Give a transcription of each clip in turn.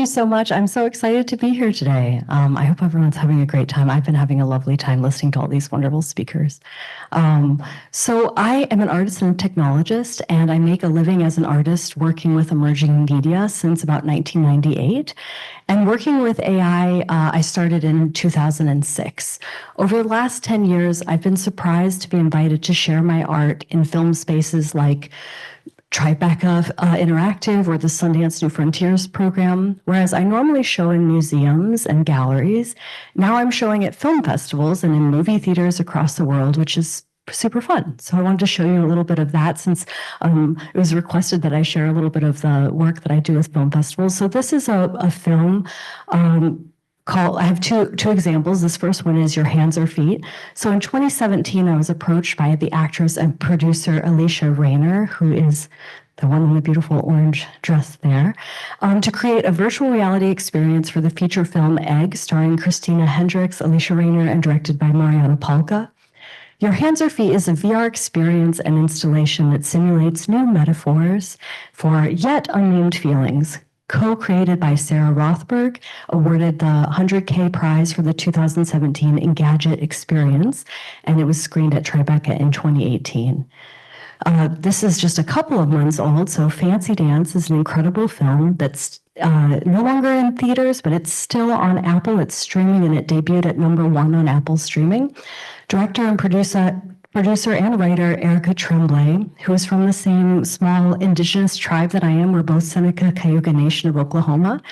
you so much. I'm so excited to be here today. I hope everyone's having a great time. I've been having a lovely time listening to all these wonderful speakers. So I am an artist and a technologist, and I make a living as an artist working with emerging media since about 1998. And working with AI, I started in 2006. Over the last 10 years, I've been surprised to be invited to share my art in film spaces like Tribeca Interactive or the Sundance New Frontiers program, whereas I normally show in museums and galleries. Now I'm showing at film festivals and in movie theaters across the world, which is super fun. So I wanted to show you a little bit of that since it was requested that I share a little bit of the work that I do with film festivals. So this is a film I have two examples. This first one is Your Hands or Feet. So in 2017, I was approached by the actress and producer Alicia Rayner, who is the one in the beautiful orange dress there, to create a virtual reality experience for the feature film Egg, starring Christina Hendricks, Alicia Rayner, and directed by Mariana Palka. Your Hands or Feet is a VR experience and installation that simulates new metaphors for yet unnamed feelings. Co-created by Sarah Rothberg, awarded the 100K prize for the 2017 Engadget Experience, and it was screened at Tribeca in 2018. This is just a couple of months old, so Fancy Dance is an incredible film that's no longer in theaters, but it's still on Apple. It's streaming, and it debuted at #1 on Apple streaming. Director and producer and writer Erica Tremblay, who is from the same small indigenous tribe that I am. We're both Seneca Cayuga Nation of Oklahoma.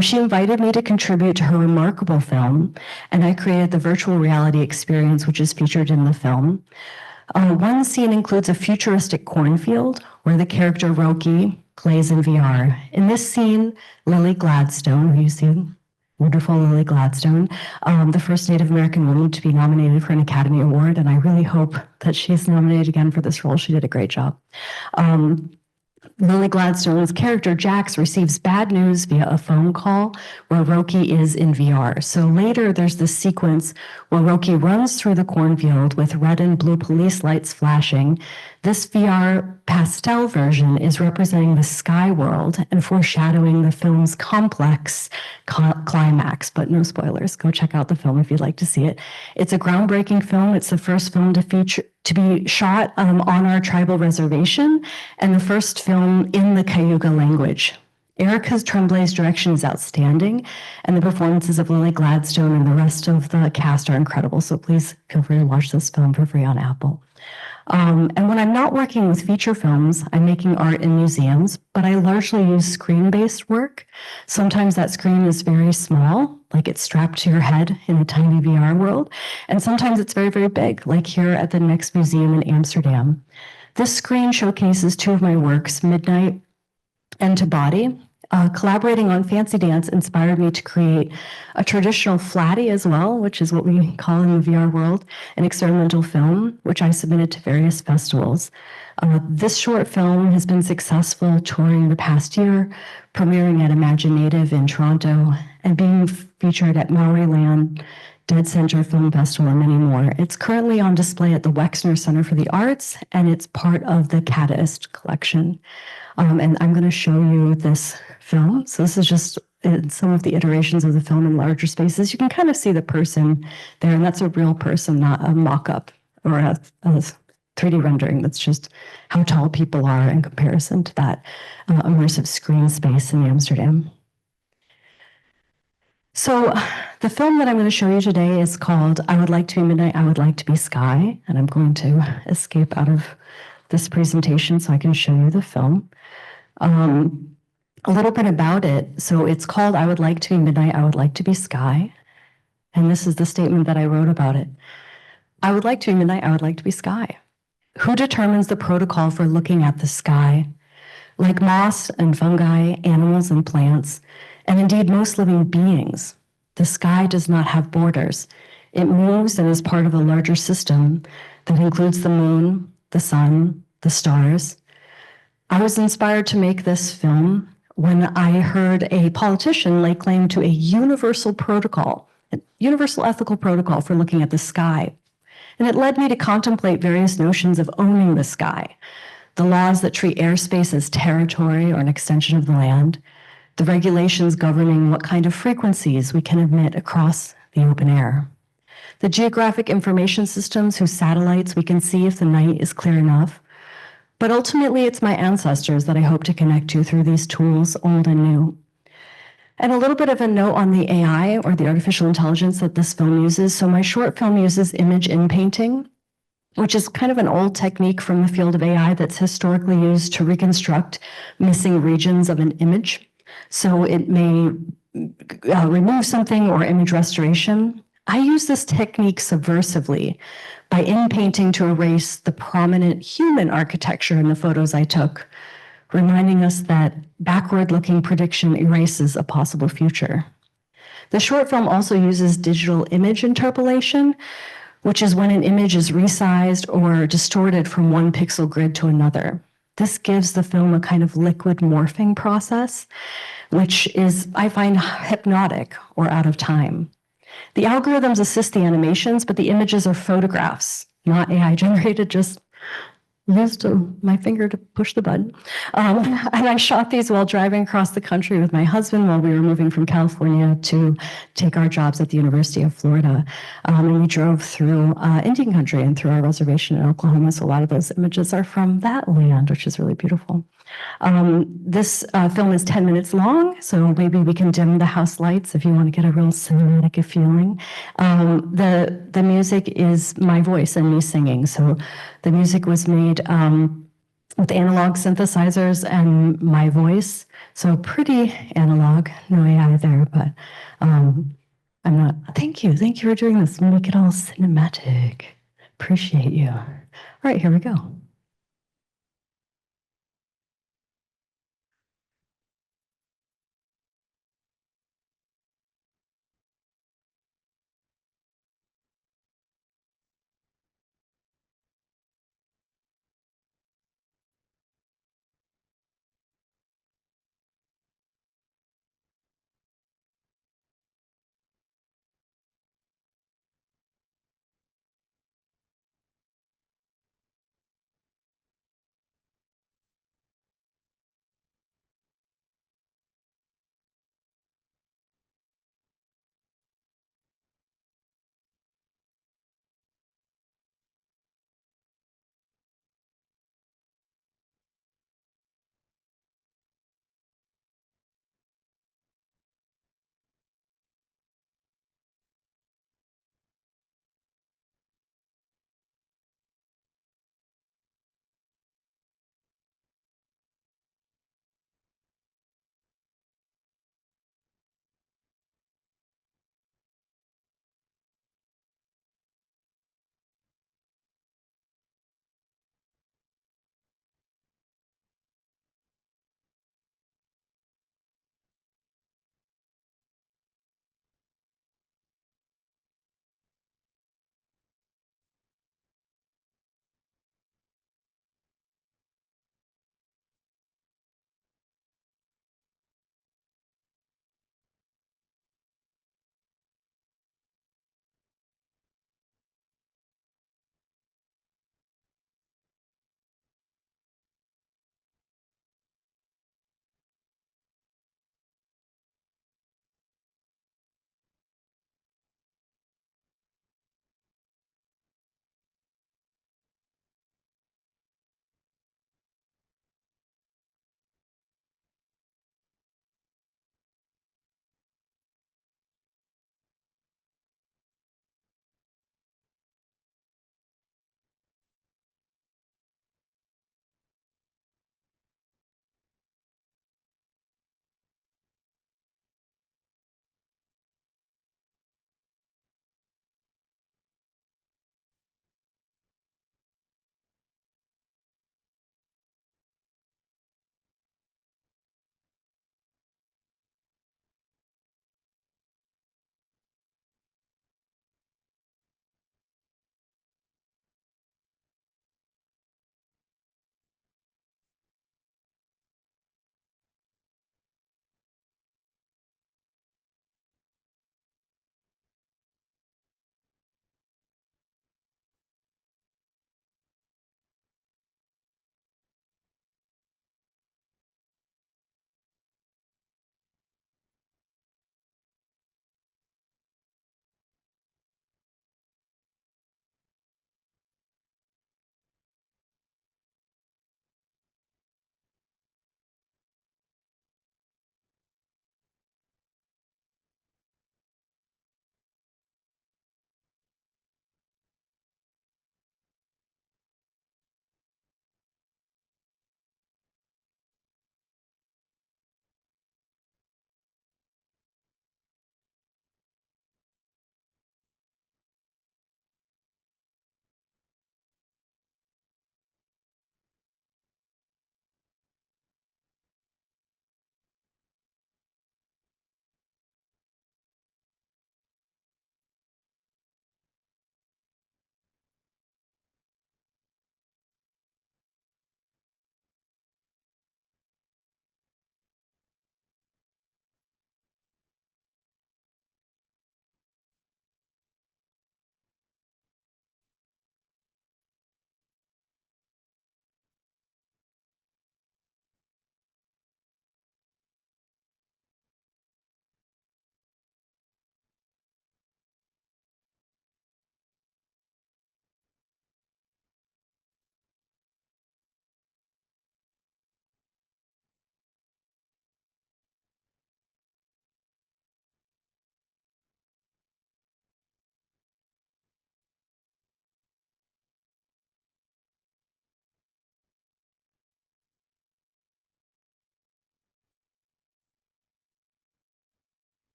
She invited me to contribute to her remarkable film, and I created the virtual reality experience, which is featured in the film. One scene includes a futuristic cornfield where the character Roki plays in VR. In this scene, Lily Gladstone, who you see, wonderful Lily Gladstone, the first Native American woman to be nominated for an Academy Award, and I really hope that she's nominated again for this role. She did a great job. Lily Gladstone's character, Jax, receives bad news via a phone call where Roki is in VR. So later, there's this sequence where Roki runs through the cornfield with red and blue police lights flashing. This VR pastel version is representing the sky world and foreshadowing the film's complex climax, but no spoilers. Go check out the film if you'd like to see it. It's a groundbreaking film. It's the first film to be shot on our tribal reservation and the first film in the Cayuga language. Erica Tremblay's direction is outstanding, and the performances of Lily Gladstone and the rest of the cast are incredible. So please feel free to watch this film for free on Apple. And when I'm not working with feature films, I'm making art in museums, but I largely use screen-based work. Sometimes that screen is very small, like it's strapped to your head in a tiny VR world. And sometimes it's very, very big, like here at the Next Museum in Amsterdam. This screen showcases two of my works, Midnight and To Body. Collaborating on Fancy Dance inspired me to create a traditional flatty as well, which is what we call in the VR world, an experimental film, which I submitted to various festivals. This short film has been successful touring the past year, premiering at Imaginative in Toronto, and being featured at Maoriland Dead Center Film Festival and many more. It's currently on display at the Wexner Center for the Arts, and it's part of the Cataist collection. And I'm going to show you this film. So this is just some of the iterations of the film in larger spaces. You can kind of see the person there, and that's a real person, not a mock-up or a 3D rendering. That's just how tall people are in comparison to that immersive screen space in Amsterdam. So the film that I'm going to show you today is called I Would Like to Be Midnight, I Would Like to Be Sky. And I'm going to escape out of this presentation so I can show you the film. A little bit about it. So it's called I Would Like to Be Midnight, I Would Like to Be Sky. And this is the statement that I wrote about it. I would like to be midnight, I would like to be sky. Who determines the protocol for looking at the sky? Like moss and fungi, animals and plants, and indeed most living beings, the sky does not have borders. It moves and is part of a larger system that includes the moon, the sun, the stars. I was inspired to make this film when I heard a politician lay claim to a universal protocol, a universal ethical protocol for looking at the sky. And it led me to contemplate various notions of owning the sky, the laws that treat airspace as territory or an extension of the land, the regulations governing what kind of frequencies we can emit across the open air, the geographic information systems whose satellites we can see if the night is clear enough. But ultimately, it's my ancestors that I hope to connect to through these tools, old and new. And a little bit of a note on the AI, or the artificial intelligence, that this film uses. So my short film uses image in painting, which is kind of an old technique from the field of AI that's historically used to reconstruct missing regions of an image. So it may remove something, or image restoration. I use this technique subversively by in painting to erase the prominent human architecture in the photos I took, reminding us that backward-looking prediction erases a possible future. The short film also uses digital image interpolation, which is when an image is resized or distorted from one pixel grid to another. This gives the film a kind of liquid morphing process, which is, I find, hypnotic or out of time. The algorithms assist the animations, but the images are photographs, not AI generated, just used my finger to push the button. And I shot these while driving across the country with my husband while we were moving from California to take our jobs at the University of Florida. And we drove through Indian country and through our reservation in Oklahoma. So a lot of those images are from that land, which is really beautiful. This film is 10 minutes long, so maybe we can dim the house lights if you want to get a real cinematic feeling. The music is my voice and me singing. So the music was made with analog synthesizers and my voice. So pretty analog, no AI there, but I'm not. Thank you for doing this. Make it all cinematic. Appreciate you. All right, here we go.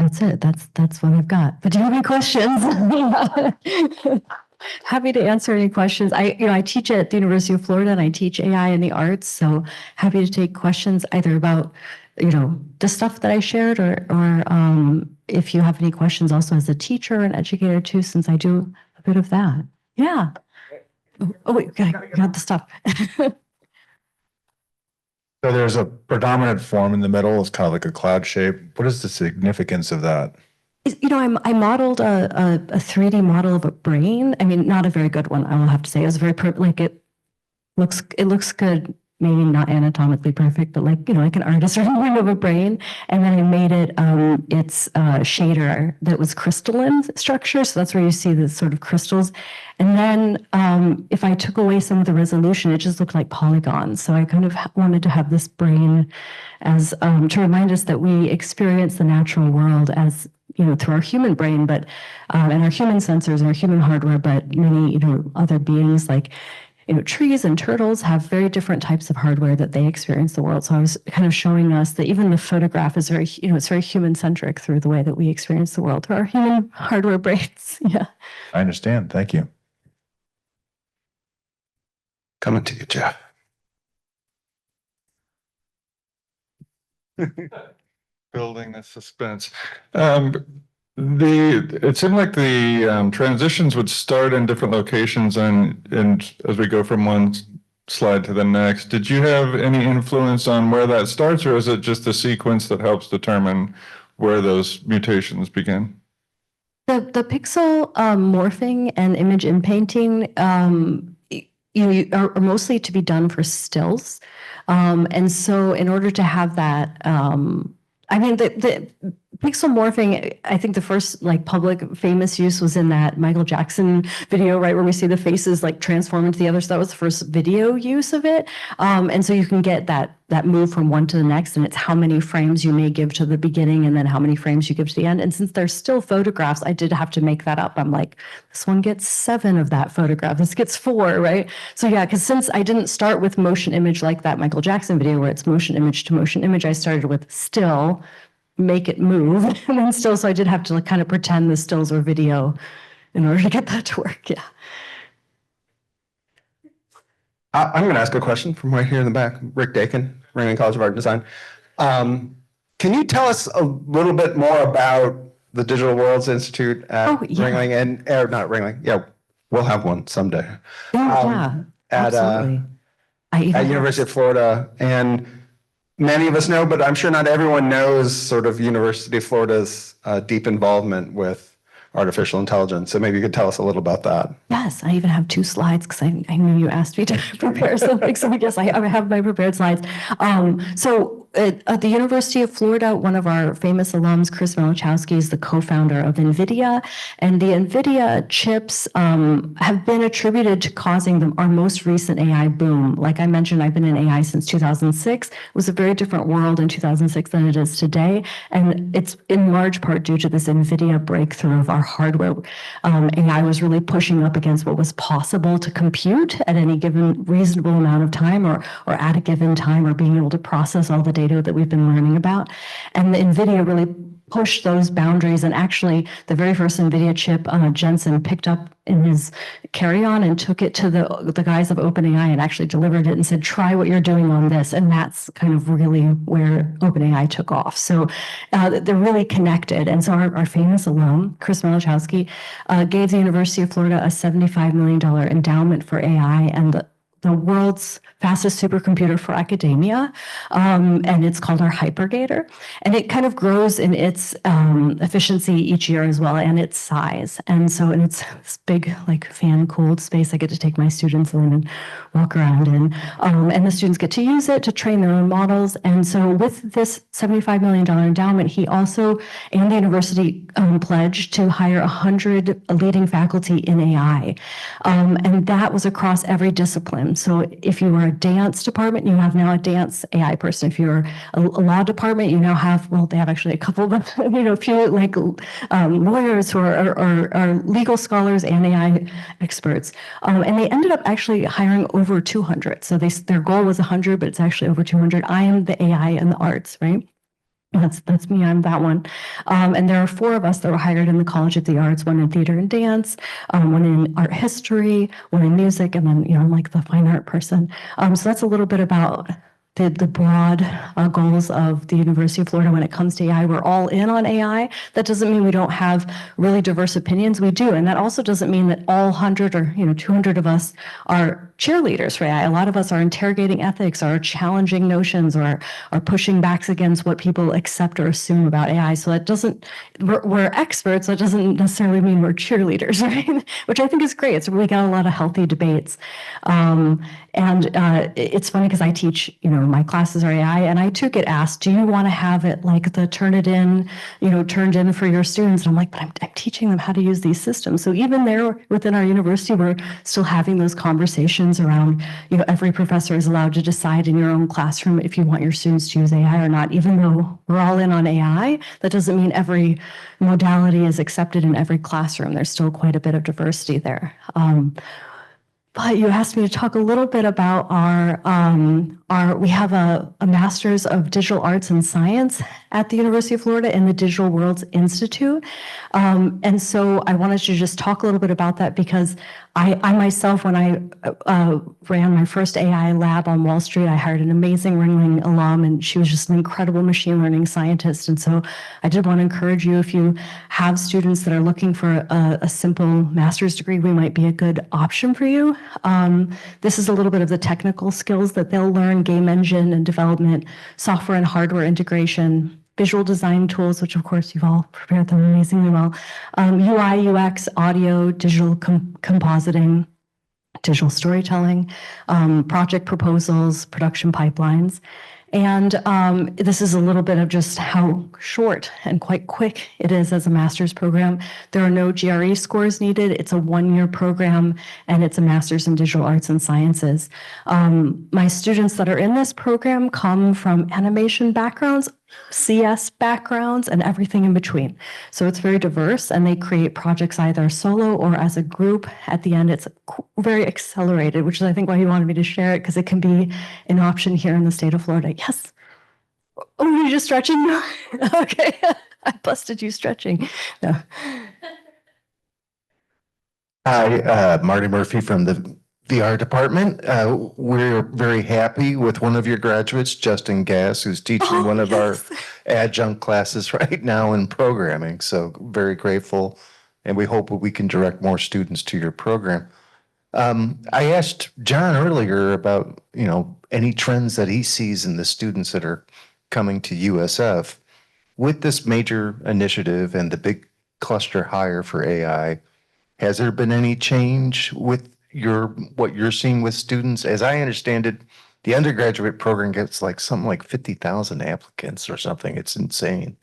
That's it. That's what I've got. But do you have any questions? Happy to answer any questions. I teach at the University of Florida and I teach AI in the arts. So happy to take questions either about, the stuff that I shared or if you have any questions also as a teacher and educator too, since I do a bit of that. Yeah. Oh wait, got the stuff. So there's a predominant form in the middle. It's kind of like a cloud shape. What is the significance of that? I modeled a 3D model of a brain. I mean, not a very good one, I will have to say. It was very it looks good, maybe not anatomically perfect, but like an artist rendering of a brain. And then I made it its shader that was crystalline structure. So that's where you see the sort of crystals. And then if I took away some of the resolution, it just looked like polygons. So I kind of wanted to have this brain as to remind us that we experience the natural world as through our human brain, but and our human sensors and our human hardware, but many other beings like trees and turtles have very different types of hardware that they experience the world. So I was kind of showing us that even the photograph is very it's very human centric through the way that we experience the world through our human hardware brains. Yeah, I understand. Thank you. Coming to you, Jeff. Building the suspense. It seemed like the transitions would start in different locations and as we go from one slide to the next. Did you have any influence on where that starts, or is it just the sequence that helps determine where those mutations begin? The pixel morphing and image inpainting are mostly to be done for stills. And so in order to have that, the pixel morphing, I think the first public famous use was in that Michael Jackson video, right, where we see the faces transform into the other. So that was the first video use of it. And so you can get that move from one to the next, and it's how many frames you may give to the beginning and then how many frames you give to the end. And since there's still photographs, I did have to make that up. I'm like, this one gets 7 of that photograph. This gets 4, right? So yeah, because since I didn't start with motion image like that Michael Jackson video where it's motion image to motion image, I started with still, make it move, and then still. So I did have to kind of pretend the stills were video in order to get that to work. Yeah. I'm going to ask a question from right here in the back. Rick Dakin, Ringling College of Art and Design. Can you tell us a little bit more about the Digital Worlds Institute at Ringling or not Ringling? Yeah, we'll have one someday. Yeah, absolutely. At University of Florida, and many of us know, but I'm sure not everyone knows sort of University of Florida's deep involvement with artificial intelligence. So maybe you could tell us a little about that. Yes, I even have 2 slides because I knew you asked me to prepare something. So I guess I have my prepared slides. So at the University of Florida, one of our famous alums, Chris Malachowski, is the co-founder of NVIDIA. And the NVIDIA chips have been attributed to causing our most recent AI boom. Like I mentioned, I've been in AI since 2006. It was a very different world in 2006 than it is today. And it's in large part due to this NVIDIA breakthrough of our hardware. AI was really pushing up against what was possible to compute at any given reasonable amount of time or at a given time, or being able to process all the data that we've been learning about. And the NVIDIA really pushed those boundaries. And actually, the very first NVIDIA chip, Jensen picked up in his carry-on and took it to the guys of OpenAI and actually delivered it and said, try what you're doing on this. And that's kind of really where OpenAI took off. So they're really connected. And so our famous alum, Chris Malachowski, gave the University of Florida a $75 million endowment for AI and the world's fastest supercomputer for academia, and it's called our Hypergator. And it kind of grows in its efficiency each year as well, and its size. And so it's this big, fan-cooled space I get to take my students in and walk around in. And the students get to use it to train their own models. And so with this $75 million endowment, he also, and the university, pledged to hire 100 leading faculty in AI. And that was across every discipline. So if you were a dance department, you have now a dance AI person. If you're a law department, you now have, well, they have actually a couple of, a few lawyers who are legal scholars and AI experts. And they ended up actually hiring over 200. So their goal was 100, but it's actually over 200. I am the AI and the arts, right? That's me. I'm that one. And there are 4 of us that were hired in the College of the Arts, one in theater and dance, one in art history, one in music, and then, I'm like the fine art person. So that's a little bit about the broad goals of the University of Florida when it comes to AI. We're all in on AI. That doesn't mean we don't have really diverse opinions. We do. And that also doesn't mean that all 100 or 200 of us are cheerleaders for AI. A lot of us are interrogating ethics, are challenging notions, or are pushing backs against what people accept or assume about AI. So that doesn't, we're experts. That doesn't necessarily mean we're cheerleaders, right? Which I think is great. So we got a lot of healthy debates. And it's funny because I teach, my classes are AI, and I too get asked, do you want to have it like the turned in for your students? And I'm like, but I'm teaching them how to use these systems. So even there within our university, we're still having those conversations around, every professor is allowed to decide in your own classroom if you want your students to use AI or not. Even though we're all in on AI, that doesn't mean every modality is accepted in every classroom. There's still quite a bit of diversity there. But you asked me to talk a little bit about we have a master's of digital arts and science at the University of Florida in the Digital Worlds Institute. And so I wanted to just talk a little bit about that because I myself, when I ran my first AI lab on Wall Street, I hired an amazing Ringling alum, and she was just an incredible machine learning scientist. And so I did want to encourage you, if you have students that are looking for a simple master's degree, we might be a good option for you. This is a little bit of the technical skills that they'll learn: game engine and development, software and hardware integration, visual design tools, which of course you've all prepared them amazingly well, UI, UX, audio, digital compositing, digital storytelling, project proposals, production pipelines. And this is a little bit of just how short and quite quick it is as a master's program. There are no GRE scores needed. It's a 1-year program, and it's a master's in digital arts and sciences. My students that are in this program come from animation backgrounds, CS backgrounds, and everything in between. So it's very diverse, and they create projects either solo or as a group. At the end, it's very accelerated, which is, I think, why you wanted me to share it, because it can be an option here in the state of Florida. Yes. Oh, you're just stretching? Okay. I busted you stretching. No. Hi, Marty Murphy from the VR department. We're very happy with one of your graduates, Justin Gass, who's teaching one of our adjunct classes right now in programming. So very grateful, and we hope that we can direct more students to your program. I asked John earlier about, any trends that he sees in the students that are coming to USF. With this major initiative and the big cluster hire for AI, has there been any change with what you're seeing with students? As I understand it, the undergraduate program gets something like 50,000 applicants or something. It's insane.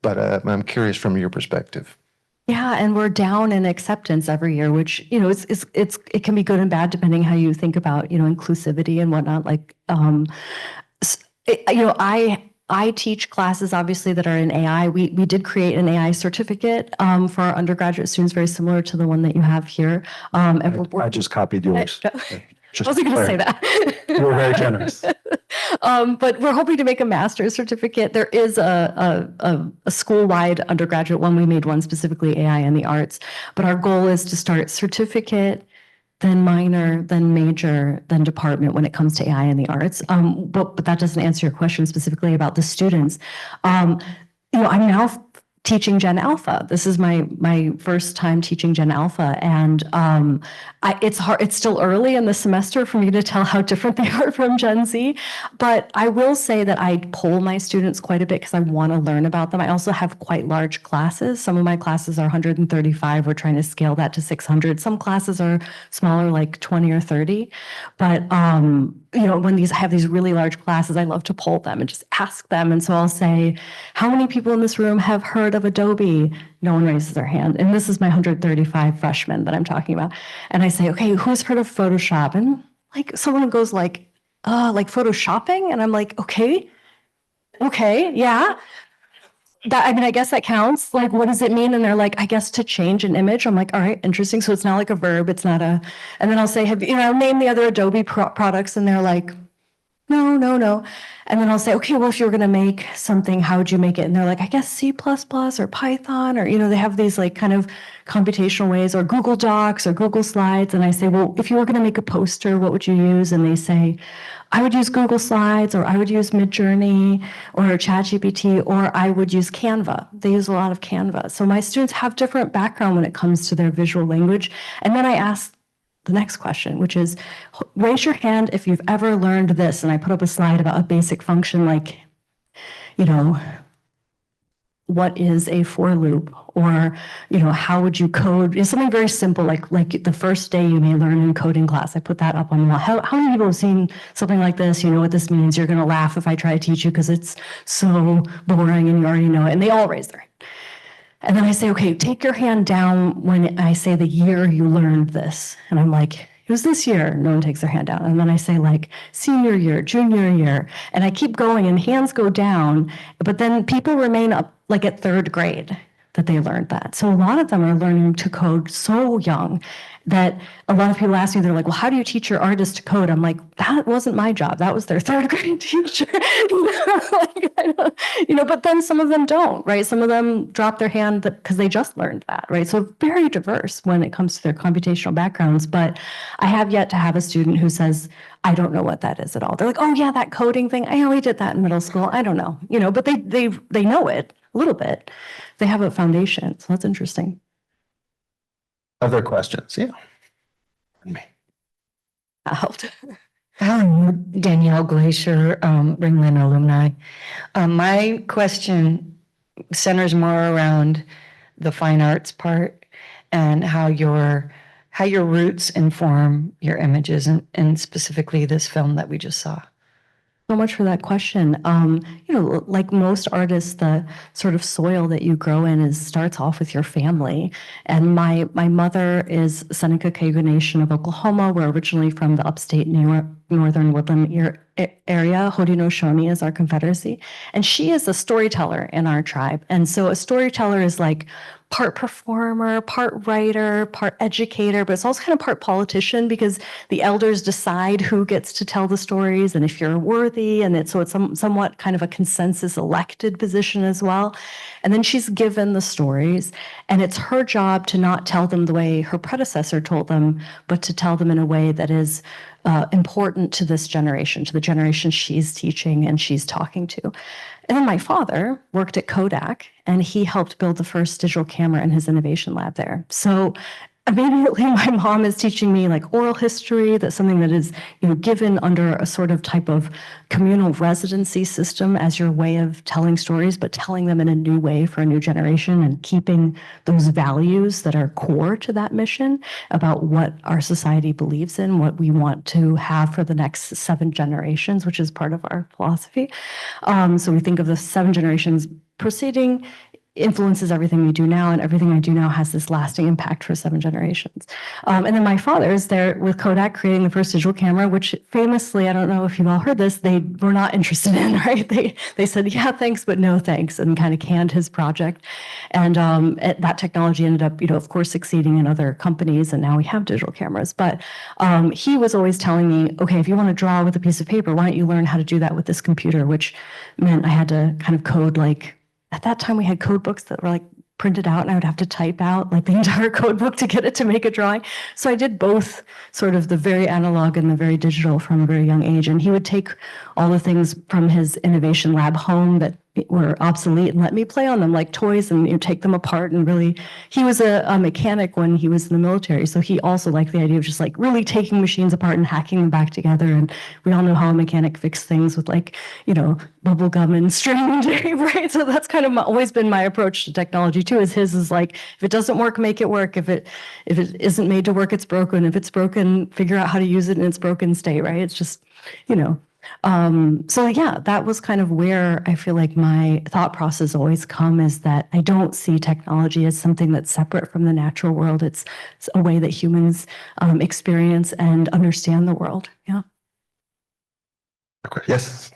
But I'm curious from your perspective. Yeah, and we're down in acceptance every year, which, it can be good and bad depending how you think about, inclusivity and whatnot. I teach classes, obviously, that are in AI. We did create an AI certificate for our undergraduate students, very similar to the one that you have here. I just copied yours. I wasn't going to say that. You're very generous. But we're hoping to make a master's certificate. There is a school-wide undergraduate one. We made one specifically AI in the arts. But our goal is to start certificate, then minor, then major, then department when it comes to AI in the arts. But that doesn't answer your question specifically about the students. I'm now teaching Gen Alpha. This is my first time teaching Gen Alpha, and it's hard. It's still early in the semester for me to tell how different they are from Gen Z. But I will say that I poll my students quite a bit because I want to learn about them. I also have quite large classes. Some of my classes are 135. We're trying to scale that to 600. Some classes are smaller, like 20 or 30. But when I have these really large classes, I love to poll them and just ask them. And so I'll say, how many people in this room have heard of Adobe? No one raises their hand. And this is my 135 freshmen that I'm talking about. And I say, okay, who's heard of Photoshop? And someone goes like Photoshopping? And I'm like, okay, yeah. I guess that counts. What does it mean? And they're like, I guess to change an image. I'm like, all right, interesting. So it's not like a verb. It's not and then I'll say, name the other Adobe products. And they're like, no, no, no. And then I'll say, okay, well, if you were going to make something, how would you make it? And they're like, I guess C++ or Python, or, they have these like kind of computational ways, or Google Docs or Google Slides. And I say, well, if you were going to make a poster, what would you use? And they say, I would use Google Slides, or I would use Midjourney or ChatGPT, or I would use Canva. They use a lot of Canva. So my students have different background when it comes to their visual language. And then I ask the next question, which is, raise your hand if you've ever learned this. And I put up a slide about a basic function like, what is a for loop? Or, how would you code? It's something very simple, like the first day you may learn in coding class. I put that up on the wall. How many people have seen something like this? You know what this means. You're going to laugh if I try to teach you because it's so boring and you already know it. And they all raise their hand. And then I say, okay, take your hand down when I say the year you learned this. And I'm like, it was this year. No one takes their hand down. And then I say like senior year, junior year. And I keep going and hands go down. But then people remain up like at third grade that they learned that. So a lot of them are learning to code so young that a lot of people ask me, they're like, well, how do you teach your artists to code? I'm like, that wasn't my job. That was their third grade teacher. But then some of them don't, right? Some of them drop their hand because they just learned that, right? So very diverse when it comes to their computational backgrounds. But I have yet to have a student who says, I don't know what that is at all. They're like, oh yeah, that coding thing. I only did that in middle school. I don't know, but they know it a little bit. They have a foundation. So that's interesting. Other questions? Yeah. Me. That helped. Danielle Glacier, Ringling alumni. My question centers more around the fine arts part and how your roots inform your images, and specifically this film that we just saw. So much for that question. Like most artists, the sort of soil that you grow in starts off with your family. And my mother is Seneca Cayuga Nation of Oklahoma. We're originally from the upstate northern woodland area. Haudenosaunee is our confederacy. And she is a storyteller in our tribe. And so a storyteller is like part performer, part writer, part educator, but it's also kind of part politician because the elders decide who gets to tell the stories and if you're worthy. And it's somewhat kind of a consensus elected position as well. And then she's given the stories, and it's her job to not tell them the way her predecessor told them, but to tell them in a way that is important to this generation, to the generation she's teaching and she's talking to. And then my father worked at Kodak, and he helped build the first digital camera in his innovation lab there. So immediately my mom is teaching me like oral history. That's something that is given under a sort of type of communal residency system as your way of telling stories, but telling them in a new way for a new generation and keeping those values that are core to that mission about what our society believes in, what we want to have for the next 7 generations, which is part of our philosophy. So we think of the 7 generations preceding influences everything we do now, and everything I do now has this lasting impact for 7 generations. And then my father is there with Kodak creating the first digital camera, which famously, I don't know if you've all heard this, they were not interested in, right? They said, yeah, thanks, but no thanks, and kind of canned his project. And that technology ended up, of course, succeeding in other companies, and now we have digital cameras. But he was always telling me, okay, if you want to draw with a piece of paper, why don't you learn how to do that with this computer, which meant I had to kind of code like, at that time we had code books that were like printed out, and I would have to type out like the entire code book to get it to make a drawing. So I did both sort of the very analog and the very digital from a very young age. And he would take all the things from his innovation lab home that were obsolete and let me play on them like toys and take them apart. And really, he was a mechanic when he was in the military. So he also liked the idea of just like really taking machines apart and hacking them back together. And we all know how a mechanic fixes things with like, bubble gum and string and tape, right? So that's kind of always been my approach to technology too, is his is like, if it doesn't work, make it work. If it isn't made to work, it's broken. If it's broken, figure out how to use it, and it's broken, stay, right? It's just, so yeah, that was kind of where I feel like my thought process always come, is that I don't see technology as something that's separate from the natural world. It's a way that humans experience and understand the world. Yeah. Yes.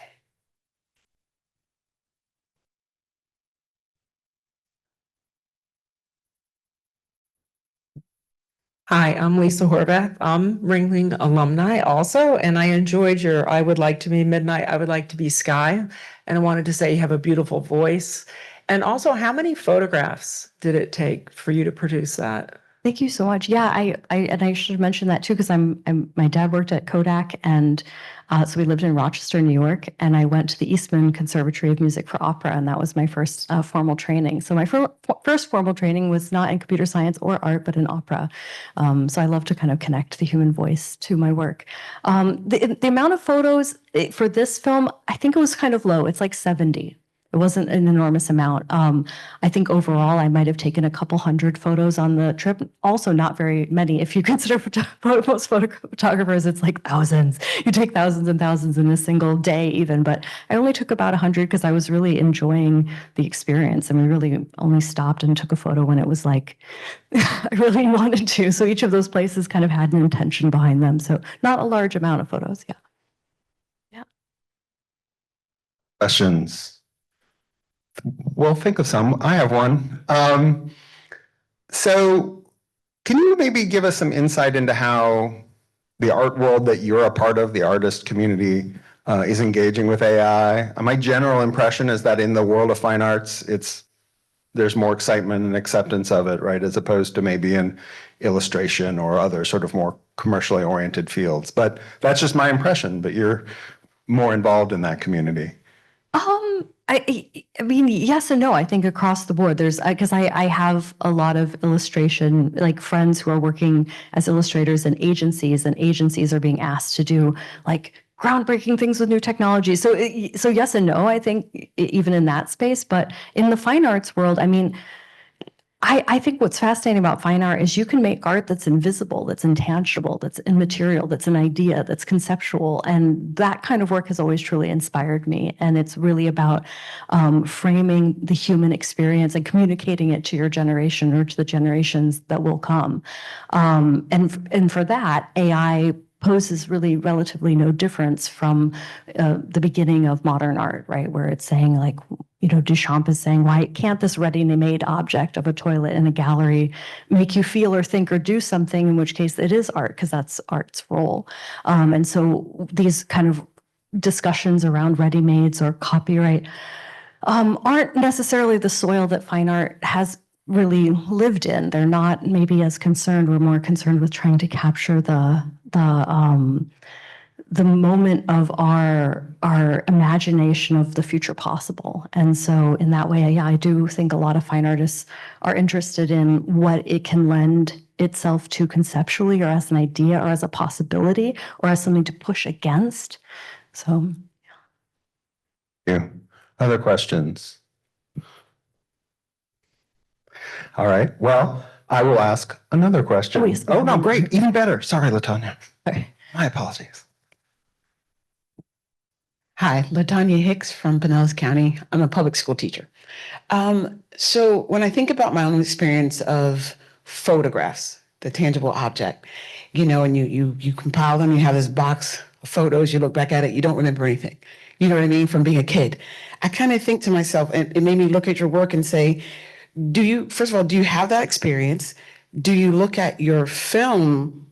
Hi, I'm Lisa Horvath. I'm Ringling alumni also, and I enjoyed your I would like to be midnight, I would like to be sky. And I wanted to say you have a beautiful voice. And also, how many photographs did it take for you to produce that? Thank you so much. Yeah, I should mention that too, because my dad worked at Kodak, and so we lived in Rochester, New York, and I went to the Eastman Conservatory of Music for Opera, and that was my first formal training. So my first formal training was not in computer science or art, but in opera. So I love to kind of connect the human voice to my work. The amount of photos for this film, I think it was kind of low. It's like 70. It wasn't an enormous amount. I think overall I might have taken a couple hundred photos on the trip. Also not very many. If you consider most photographers, it's like thousands. You take thousands and thousands in a single day even, but I only took about 100 because I was really enjoying the experience. And we really only stopped and took a photo when it was like, I really wanted to. So each of those places kind of had an intention behind them. So not a large amount of photos, yeah. Questions? Well, think of some. I have one. So can you maybe give us some insight into how the art world that you're a part of, the artist community, is engaging with AI? My general impression is that in the world of fine arts, there's more excitement and acceptance of it, right? As opposed to maybe in illustration or other sort of more commercially oriented fields. But that's just my impression, but you're more involved in that community. I mean, yes and no. I think across the board, there's because I have a lot of illustration, like friends who are working as illustrators in agencies, and agencies are being asked to do like groundbreaking things with new technology. So yes and no. I think even in that space, but in the fine arts world, I mean, I think what's fascinating about fine art is you can make art that's invisible, that's intangible, that's immaterial, that's an idea, that's conceptual. And that kind of work has always truly inspired me. And it's really about framing the human experience and communicating it to your generation or to the generations that will come. And for that, AI poses really relatively no difference from the beginning of modern art, right? Where it's saying like, you know, Duchamp is saying, why can't this ready-made object of a toilet in a gallery make you feel or think or do something, in which case it is art, because that's art's role. And so these kind of discussions around ready-mades or copyright aren't necessarily the soil that fine art has really lived in. They're not maybe as concerned. We're more concerned with trying to capture the moment of our imagination of the future possible. And so in that way, yeah, I do think a lot of fine artists are interested in what it can lend itself to conceptually, or as an idea, or as a possibility, or as something to push against. So yeah. Other questions? All right. Well, I will ask another question. Oh, yes. Oh, no, great. Even better. Sorry, LaTanya. Okay. My apologies. Hi, LaTanya Hicks from Pinellas County. I'm a public school teacher. So when I think about my own experience of photographs, the tangible object, you know, and you compile them, you have this box of photos, you look back at it, you don't remember anything. You know what I mean? From being a kid. I kind of think to myself, and it made me look at your work and say, first of all, do you have that experience? Do you look at your film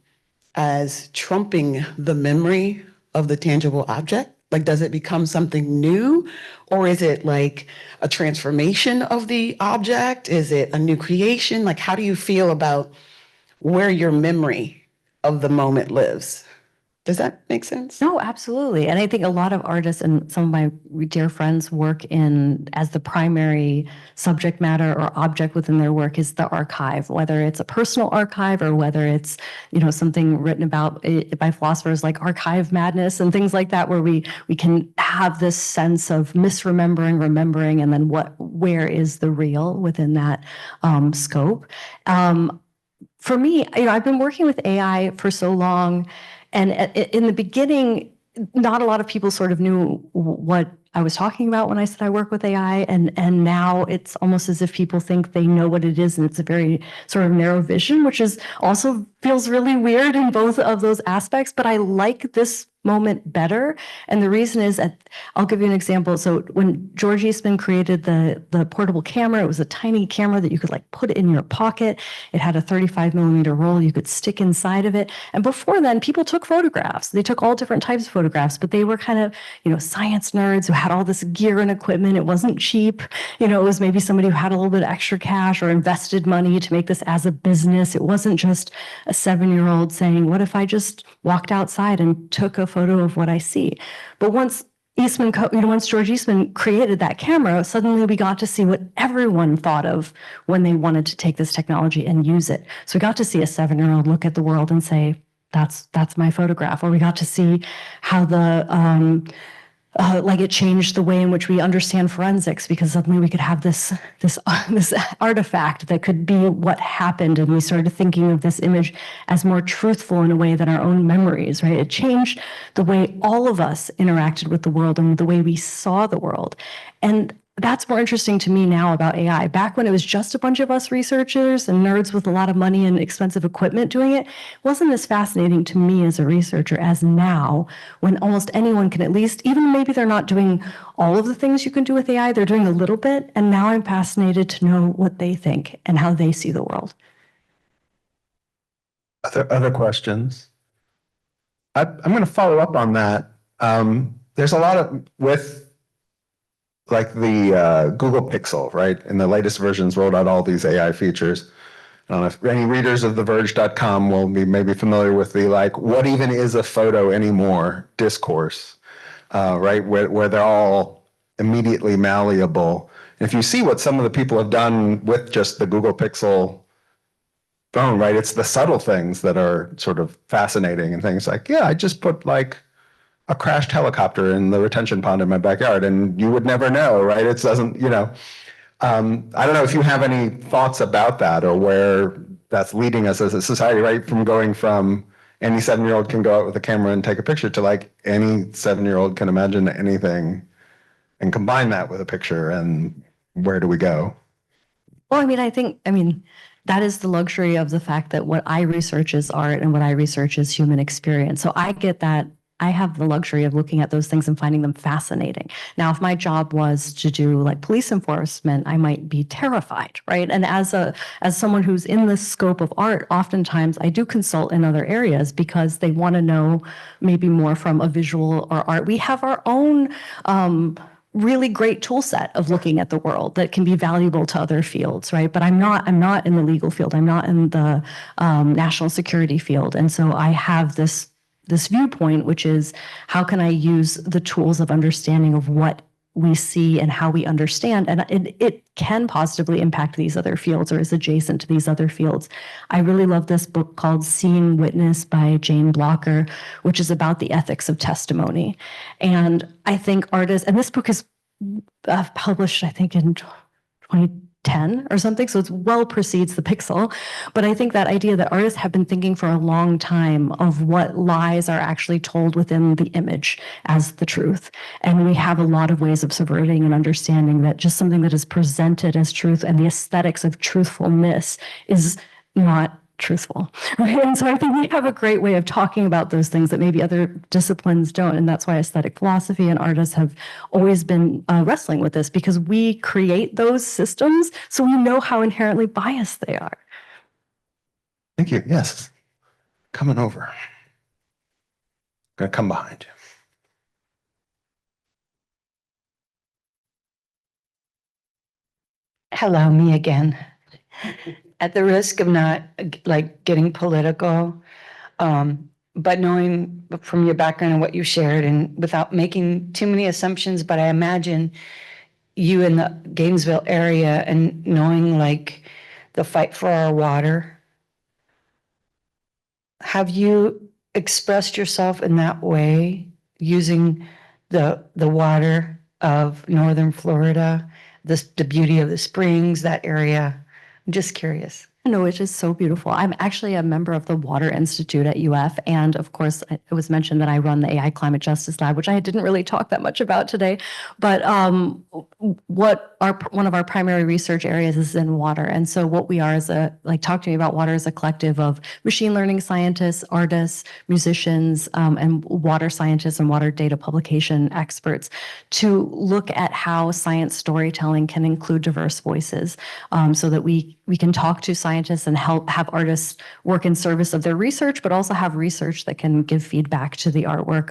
as trumping the memory of the tangible object? Like, does it become something new? Or is it like a transformation of the object? Is it a new creation? Like, how do you feel about where your memory of the moment lives? Does that make sense? No, absolutely. And I think a lot of artists and some of my dear friends work in as the primary subject matter or object within their work is the archive, whether it's a personal archive or whether it's, you know, something written about by philosophers like archive madness and things like that, where we can have this sense of misremembering, remembering, and then where is the real within that scope. For me, you know, I've been working with AI for so long. And in the beginning, not a lot of people sort of knew what I was talking about when I said I work with AI. And now it's almost as if people think they know what it is. And it's a very sort of narrow vision, which is also feels really weird in both of those aspects. But I like this moment better. And the reason is I'll give you an example. So when George Eastman created the portable camera, it was a tiny camera that you could like put in your pocket. It had a 35 millimeter roll you could stick inside of it. And before then, people took photographs. They took all different types of photographs, but they were kind of, science nerds who had all this gear and equipment. It wasn't cheap. It was maybe somebody who had a little bit of extra cash or invested money to make this as a business. It wasn't just a 7-year-old saying, what if I just walked outside and took a photo of what I see? But once George Eastman created that camera, suddenly we got to see what everyone thought of when they wanted to take this technology and use it. So we got to see a 7-year-old look at the world and say, that's my photograph. Or we got to see how it changed the way in which we understand forensics, because suddenly we could have this artifact that could be what happened, and we started thinking of this image as more truthful in a way than our own memories, right? It changed the way all of us interacted with the world and the way we saw the world. And that's more interesting to me now about AI. Back when it was just a bunch of us researchers and nerds with a lot of money and expensive equipment doing it, wasn't as fascinating to me as a researcher as now, when almost anyone can at least, even maybe they're not doing all of the things you can do with AI, they're doing a little bit. And now I'm fascinated to know what they think and how they see the world. Other questions? I'm going to follow up on that. There's a lot with like the Google Pixel, right? In the latest versions rolled out all these AI features. I don't know if any readers of TheVerge.com will be maybe familiar with the what even is a photo anymore discourse, right? Where they're all immediately malleable. And if you see what some of the people have done with just the Google Pixel phone, right? It's the subtle things that are sort of fascinating, and things like, yeah, I just put a crashed helicopter in the retention pond in my backyard, and you would never know, right? It doesn't, I don't know if you have any thoughts about that, or where that's leading us as a society, right? From going from any 7-year-old can go out with a camera and take a picture to any 7-year-old can imagine anything and combine that with a picture, and where do we go? Well, I think that is the luxury of the fact that what I research is art and what I research is human experience. So I get that. I have the luxury of looking at those things and finding them fascinating. Now, if my job was to do police enforcement, I might be terrified, right? And as someone who's in the scope of art, oftentimes I do consult in other areas because they want to know maybe more from a visual or art. We have our own really great tool set of looking at the world that can be valuable to other fields, right? But I'm not in the legal field. I'm not in the national security field. And so I have this viewpoint, which is how can I use the tools of understanding of what we see and how we understand, and it can positively impact these other fields or is adjacent to these other fields. I really love this book called Seeing Witness by Jane Blocker, which is about the ethics of testimony. And I think artists, and this book is published, I think, in 2010 or something, so it's well precedes the Pixel. But I think that idea that artists have been thinking for a long time of what lies are actually told within the image as the truth. And we have a lot of ways of subverting and understanding that just something that is presented as truth and the aesthetics of truthfulness is not truthful, right? And so I think we have a great way of talking about those things that maybe other disciplines don't. And that's why aesthetic philosophy and artists have always been wrestling with this, because we create those systems, so we know how inherently biased they are. Thank you. Yes. Coming over. I'm going to come behind you. Hello, me again. At the risk of not getting political, but knowing from your background and what you shared, and without making too many assumptions, but I imagine you in the Gainesville area and knowing the fight for our water. Have you expressed yourself in that way using the water of northern Florida, the beauty of the springs, that area? I'm just curious. No, it is so beautiful. I'm actually a member of the Water Institute at UF. And of course, it was mentioned that I run the AI Climate Justice Lab, which I didn't really talk that much about today. But one of our primary research areas is in water. And so what we are talk to me about water as a collective of machine learning scientists, artists, musicians, and water scientists and water data publication experts to look at how science storytelling can include diverse voices, so that we can talk to scientists and have artists work in service of their research, but also have research that can give feedback to the artwork.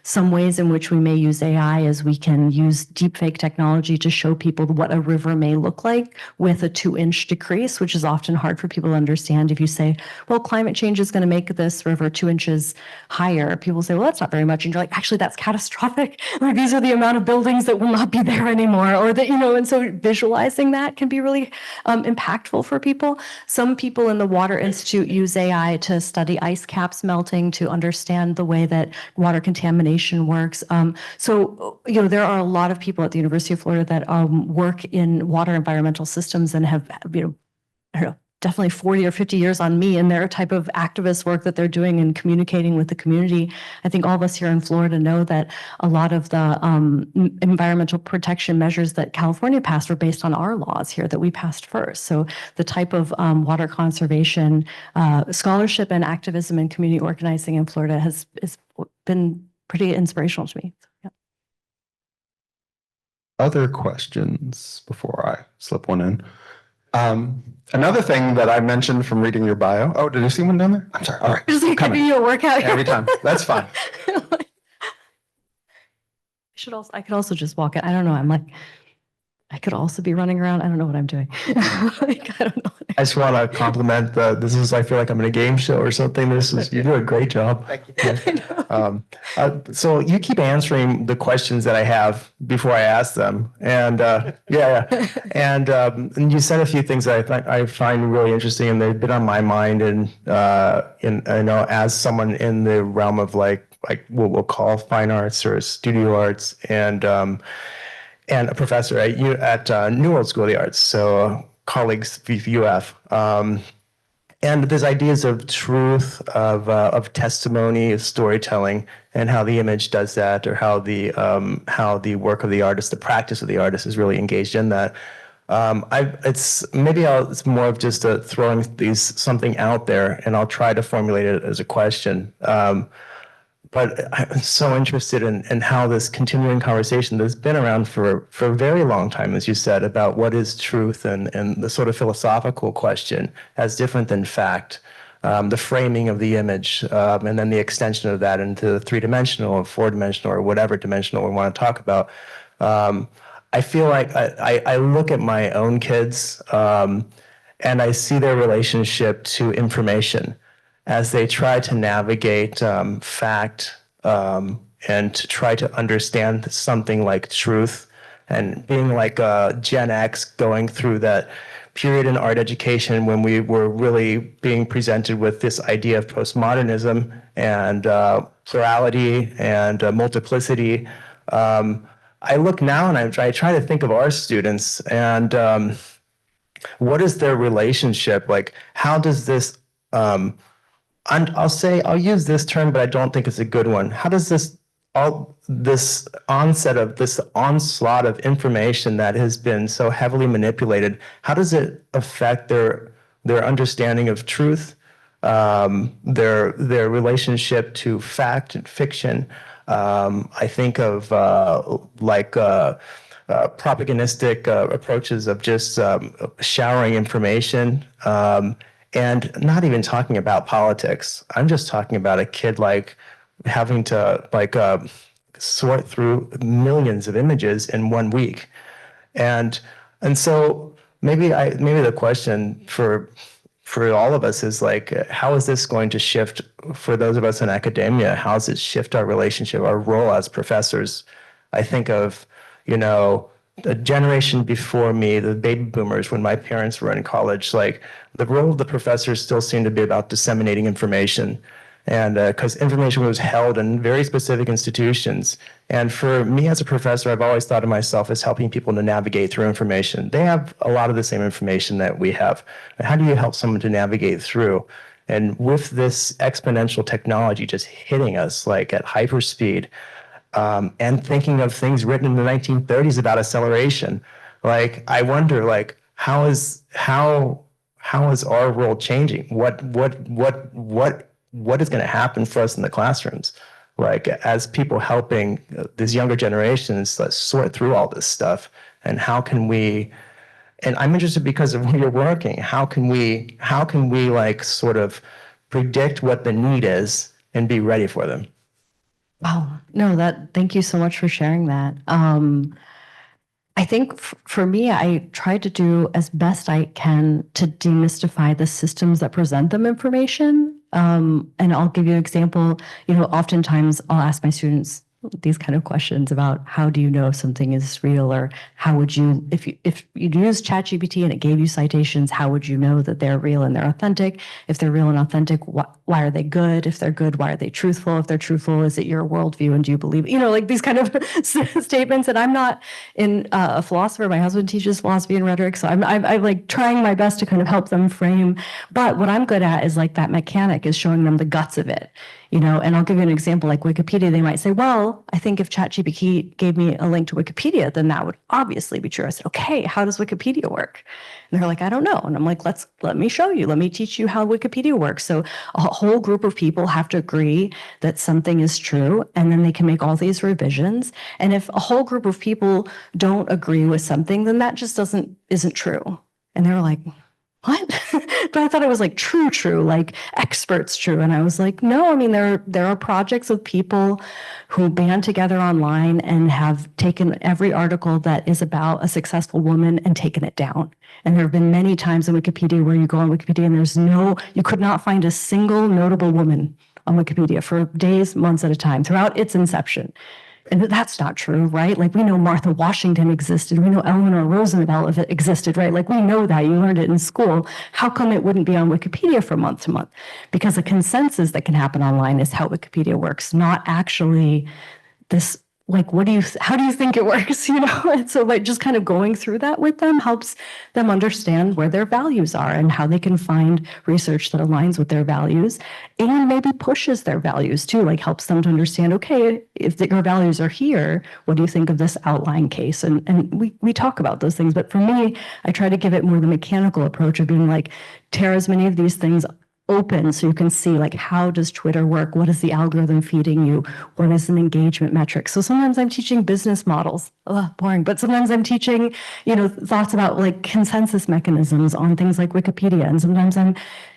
Some ways in which we may use AI is we can use deepfake technology to show people what a river may look like with a 2-inch decrease, which is often hard for people to understand. If you say, well, climate change is going to make this river 2 inches higher, people say, well, that's not very much. And you're like, actually, that's catastrophic. Like, these are the amount of buildings that will not be there anymore, or that, and so visualizing that can be really impactful for people. Some people in the Water Institute use AI to study ice caps melting, to understand the way that water contamination works. There are a lot of people at the University of Florida that work in water environmental systems and have, I don't know, definitely 40 or 50 years on me and their type of activist work that they're doing and communicating with the community. I think all of us here in Florida know that a lot of the environmental protection measures that California passed were based on our laws here that we passed first. So the type of water conservation scholarship and activism and community organizing in Florida has been pretty inspirational to me. Yeah. Other questions before I slip one in? Another thing that I mentioned from reading your bio. Oh, did you see one down there? I'm sorry. All right. Just like giving you a workout every time. That's fine. I could also just walk it. I don't know. I could also be running around. I don't know what I'm doing. I don't know. I just want to compliment I feel like I'm in a game show or something. You do a great job. Thank you. So you keep answering the questions that I have before I ask them. And and you said a few things that I find really interesting, and they've been on my mind. And as someone in the realm of like what we'll call fine arts or studio arts, and a professor at New World School of the Arts, so colleagues with UF. And there's ideas of truth, of testimony, of storytelling, and how the image does that, or how the work of the artist, the practice of the artist, is really engaged in that. It's more of just throwing something out there, and I'll try to formulate it as a question. But I'm so interested in how this continuing conversation that's been around for a very long time, as you said, about what is truth, and the sort of philosophical question as different than fact, the framing of the image, and then the extension of that into 3-dimensional or 4-dimensional or whatever dimensional we want to talk about. I feel like I look at my own kids, and I see their relationship to information as they try to navigate fact, and to try to understand something like truth, and being like Gen X, going through that period in art education when we were really being presented with this idea of postmodernism and plurality and multiplicity. I look now and I try to think of our students and what is their relationship? Like, how does this, I'll use this term, but I don't think it's a good one. How does this onslaught of information that has been so heavily manipulated, how does it affect their understanding of truth, their relationship to fact and fiction? I think of propagandistic approaches of just showering information, and not even talking about politics. I'm just talking about a kid having to sort through millions of images in 1 week, and so maybe the question for all of us is how is this going to shift for those of us in academia? How does it shift our relationship, our role as professors? I think of the generation before me, the baby boomers, when my parents were in college, the role of the professors still seemed to be about disseminating information. And because information was held in very specific institutions. And for me as a professor, I've always thought of myself as helping people to navigate through information. They have a lot of the same information that we have. How do you help someone to navigate through? And with this exponential technology just hitting us like at hyperspeed, and thinking of things written in the 1930s about acceleration, like I wonder, like how is our world changing? What is going to happen for us in the classrooms? Like as people helping these younger generations sort through all this stuff, and how can we? And I'm interested because of where you're working. How can we like sort of predict what the need is and be ready for them? Wow. No, thank you so much for sharing that. I think for me, I try to do as best I can to demystify the systems that present them information. And I'll give you an example. Oftentimes I'll ask my students these kind of questions about how do you know if something is real, or how would you, if you use ChatGPT and it gave you citations, how would you know that they're real and they're authentic? If they're real and authentic, why are they good? If they're good, why are they truthful? If they're truthful, is it your worldview and do you believe, like these kind of statements? And I'm not a philosopher. My husband teaches philosophy and rhetoric, so I'm like trying my best to kind of help them frame. But what I'm good at is like that mechanic is showing them the guts of it. And I'll give you an example, like Wikipedia, they might say, well, I think if ChatGPT gave me a link to Wikipedia, then that would obviously be true. I said, okay, how does Wikipedia work? And they're like, I don't know. And I'm like, let me show you. Let me teach you how Wikipedia works. So a whole group of people have to agree that something is true, and then they can make all these revisions. And if a whole group of people don't agree with something, then that just isn't true. And they were like, what? But I thought it was like true, like experts true. And I was like, no, I mean, there are projects of people who band together online and have taken every article that is about a successful woman and taken it down. And there have been many times in Wikipedia where you go on Wikipedia and you could not find a single notable woman on Wikipedia for days, months at a time throughout its inception. And that's not true, right? Like we know Martha Washington existed. We know Eleanor Roosevelt existed, right? Like we know that. You learned it in school. How come it wouldn't be on Wikipedia from month to month? Because the consensus that can happen online is how Wikipedia works, not actually this, like, how do you think it works? And so like just kind of going through that with them helps them understand where their values are and how they can find research that aligns with their values and maybe pushes their values too, like helps them to understand, okay, if your values are here, what do you think of this outline case? And we talk about those things. But for me, I try to give it more the mechanical approach of being like, tear as many of these things open so you can see, like, how does Twitter work? What is the algorithm feeding you? What is an engagement metric? So sometimes I'm teaching business models, boring, but sometimes I'm teaching, thoughts about like consensus mechanisms on things like Wikipedia. And sometimes I'm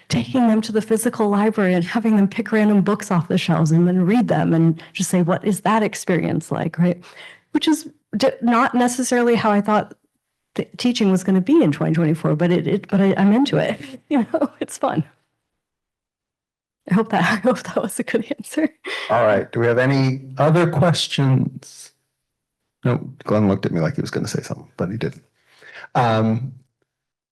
taking them to the physical library and having them pick random books off the shelves and then read them and just say, what is that experience like, right? Which is not necessarily how I thought teaching was going to be in 2024, but I'm into it. It's fun. I hope that was a good answer. All right. Do we have any other questions? No, Glenn looked at me like he was going to say something, but he didn't.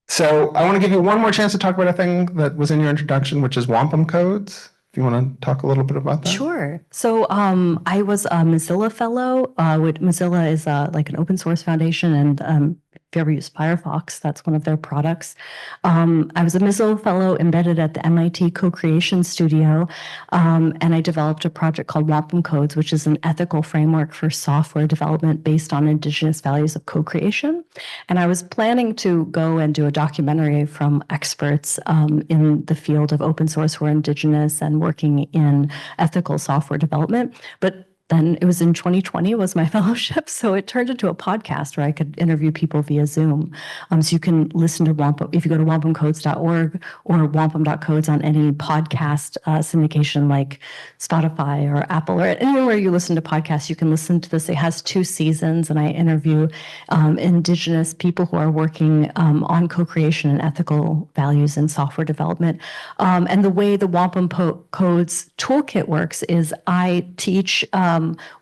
So I want to give you one more chance to talk about a thing that was in your introduction, which is wampum codes. If you want to talk a little bit about that. Sure. So I was a Mozilla fellow. Mozilla is like an open source foundation, and if you ever use Firefox, that's one of their products. I was a Mozilla fellow embedded at the MIT Co-Creation Studio, and I developed a project called Wampum Codes, which is an ethical framework for software development based on Indigenous values of co-creation. And I was planning to go and do a documentary from experts in the field of open source who are Indigenous and working in ethical software development, but then it was in 2020 was my fellowship. So it turned into a podcast where I could interview people via Zoom. So you can listen to Wampum, if you go to wampumcodes.org or wampum.codes on any podcast syndication like Spotify or Apple or anywhere you listen to podcasts, you can listen to this. It has 2 seasons, and I interview Indigenous people who are working on co-creation and ethical values in software development. And the way the Wampum Codes toolkit works is I teach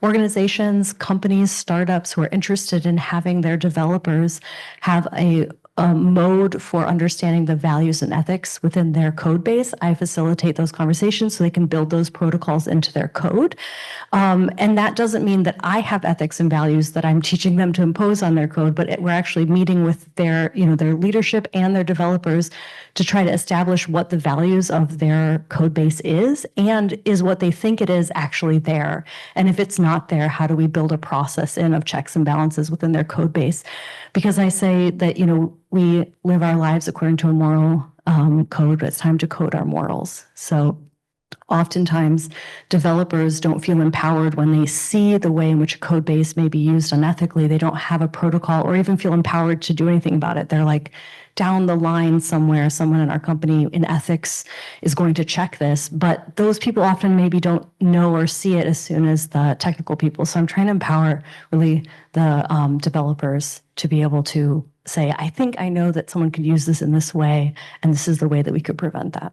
organizations, companies, startups who are interested in having their developers have a mode for understanding the values and ethics within their code base. I facilitate those conversations so they can build those protocols into their code. And that doesn't mean that I have ethics and values that I'm teaching them to impose on their code, but we're actually meeting with their leadership and their developers to try to establish what the values of their code base is, and is what they think it is actually there. And if it's not there, how do we build a process in of checks and balances within their code base? Because I say that, we live our lives according to a moral code, but it's time to code our morals. So oftentimes, developers don't feel empowered when they see the way in which a code base may be used unethically. They don't have a protocol or even feel empowered to do anything about it. They're like, down the line somewhere, someone in our company in ethics is going to check this, but those people often maybe don't know or see it as soon as the technical people. So I'm trying to empower really the developers to be able to say, I think I know that someone could use this in this way, and this is the way that we could prevent that.